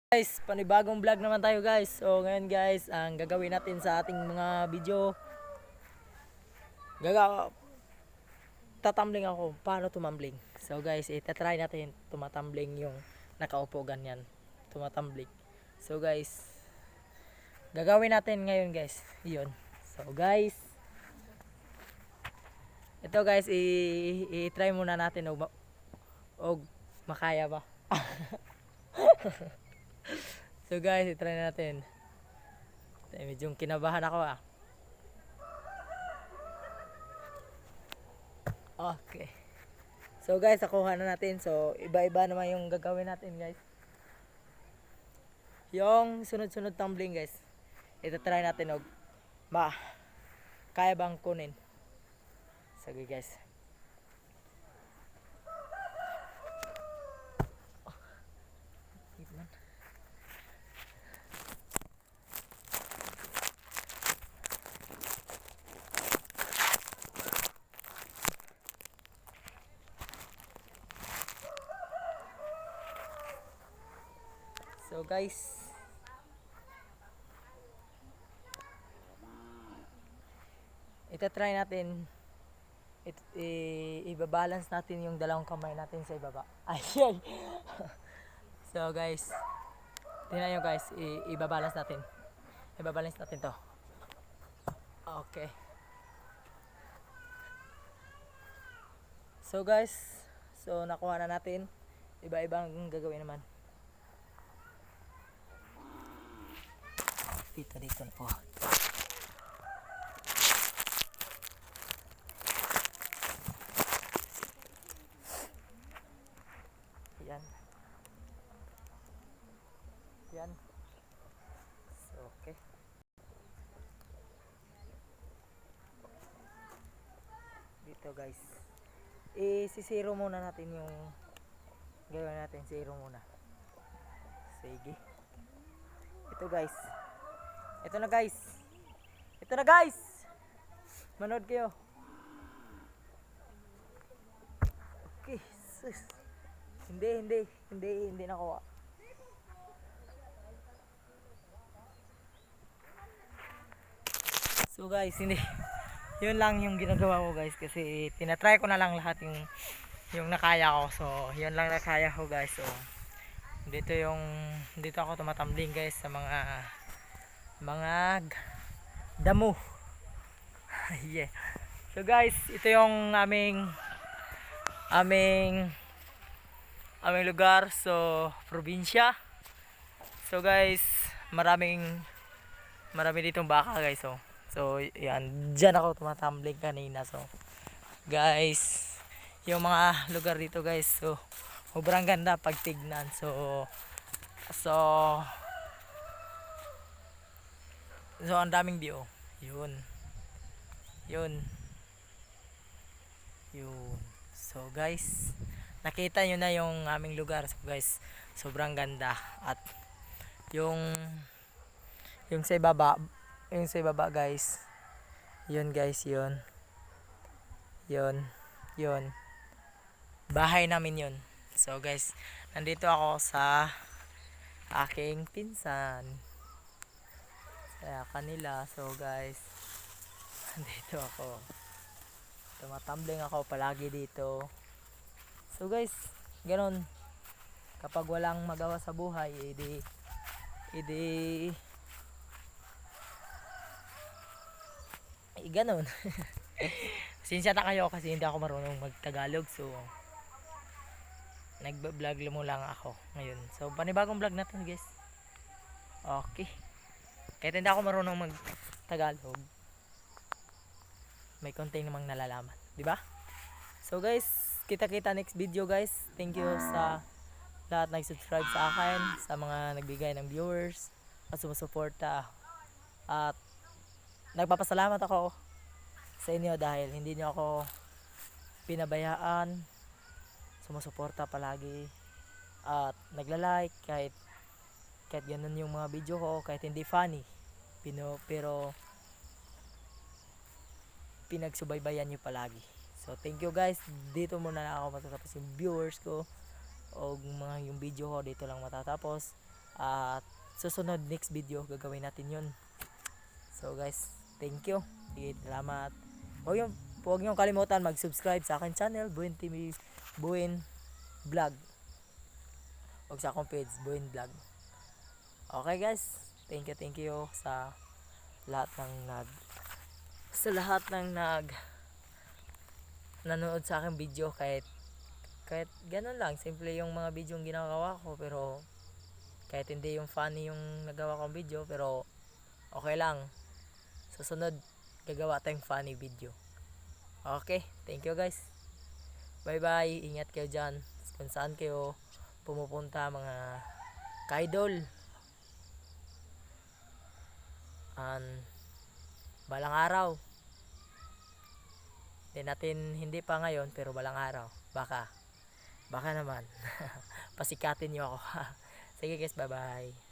Guys, panibagong vlog naman tayo guys. So ngayon guys, ang gagawin natin sa ating mga video, tatumbling ako. Paano tumambling? So guys, itatry natin tumatumbling yung nakaupo ganyan. Tumatumbling. So guys, gagawin natin ngayon guys. Iyon. So guys, ito guys, i-try muna natin og makaya ba? So guys, i-try natin. Medyo kinabahan ako ah. Okay. So guys, nakuha na natin. So iba-iba naman yung gagawin natin guys. Yung sunod-sunod tumbling guys. Ito-try natin og kaya bang kunin. Sige guys. So guys, ita-try natin i-balance natin yung dalawang kamay natin sa ibaba. Ayun. So guys, tingnan nyo guys, i-balance natin. I-balance natin to. Okay. So guys, so nakuha na natin. Iba-ibang gagawin naman. Dito na po. Yan. Yan. So, okay. Dito guys. I-zero muna natin yung gawin natin. Zero muna. Sige. Ito guys. Ito na guys. Ito na guys. Manood kayo. Okay. Sus. Hindi nakuha. So guys, hindi. Yun lang yung ginagawa ko guys kasi tinatry ko na lang lahat yung nakaya ko. So, yun lang nakaya ko guys. So, dito ako tumatambling guys sa mga damo. Yeah. So guys, ito yung aming lugar, so probinsya. So guys, marami ditong baka guys. So yan, diyan ako tumatambling kanina. So guys, yung mga lugar dito guys, so sobrang ganda pag tignan. So ang daming view. Yun. So guys, nakita nyo na yung aming lugar. So guys, sobrang ganda. At yung sa ibaba guys, yun guys, yun bahay namin yun. So guys, nandito ako sa aking pinsan sa kanila. So guys, nandito ako, tumatambling ako palagi dito. So guys, ganon, kapag walang magawa sa buhay, ganon. Sinsya na kayo kasi hindi ako marunong magtagalog. So nagba-vlog mo lang ako ngayon. So panibagong vlog natin guys. Okay. Kahit hindi ako marunong magtagalog, may konti namang nalalaman, di ba? So guys, kita-kita next video guys. Thank you sa lahat nag-subscribe sa akin, sa mga nagbigay ng viewers at sumusuporta. At nagpapasalamat ako sa inyo dahil hindi niyo ako pinabayaan, sumusuporta palagi at nagla-like kahit ganun yung mga video ko, kahit hindi funny, pero pinagsubaybayan nyo palagi. So thank you guys. Dito muna na ako matatapos yung viewers ko o yung video ko, dito lang matatapos. At susunod next video gagawin natin yun. So guys, thank you. Sige, salamat. Huwag niyong kalimutan mag-subscribe sa akin channel, Buin TV, Buin Vlog. Huwag sa akong page, Buin Vlog. Okay guys, thank you sa lahat ng nanood sa aking video. Kahit ganun lang, simple yung mga video yung ginagawa ko, pero kahit hindi yung funny yung nagawa kong video, pero okay lang. Susunod gagawa tayong funny video. Okay, thank you guys. Bye bye, ingat kayo dyan kung saan kayo pumupunta mga kaidol. Balang araw, hindi pa ngayon, pero balang araw baka naman pasikatin nyo ako. Sige guys, bye bye.